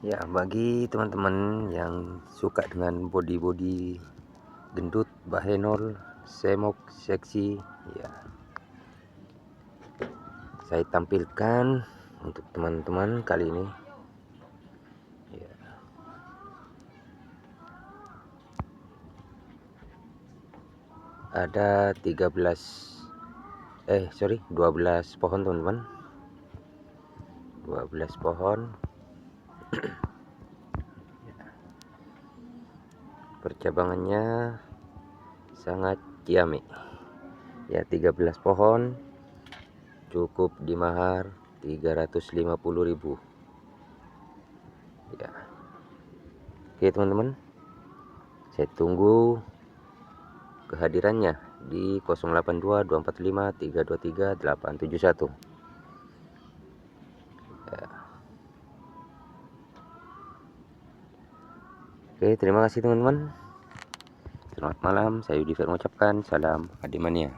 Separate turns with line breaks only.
Ya, bagi teman-teman yang suka dengan body gendut, bahenol, semok, seksi, ya, saya tampilkan untuk teman-teman kali ini. Ya, ada 12 pohon teman-teman, 12 pohon. Percabangannya sangat ciamik. Ya, 13 pohon cukup di mahar 350.000. Ya. Oke teman-teman, saya tunggu kehadirannya di 082 245 323 871. Ya. Oke, terima kasih teman-teman. Selamat malam, saya Yudi mengucapkan salam Adimania.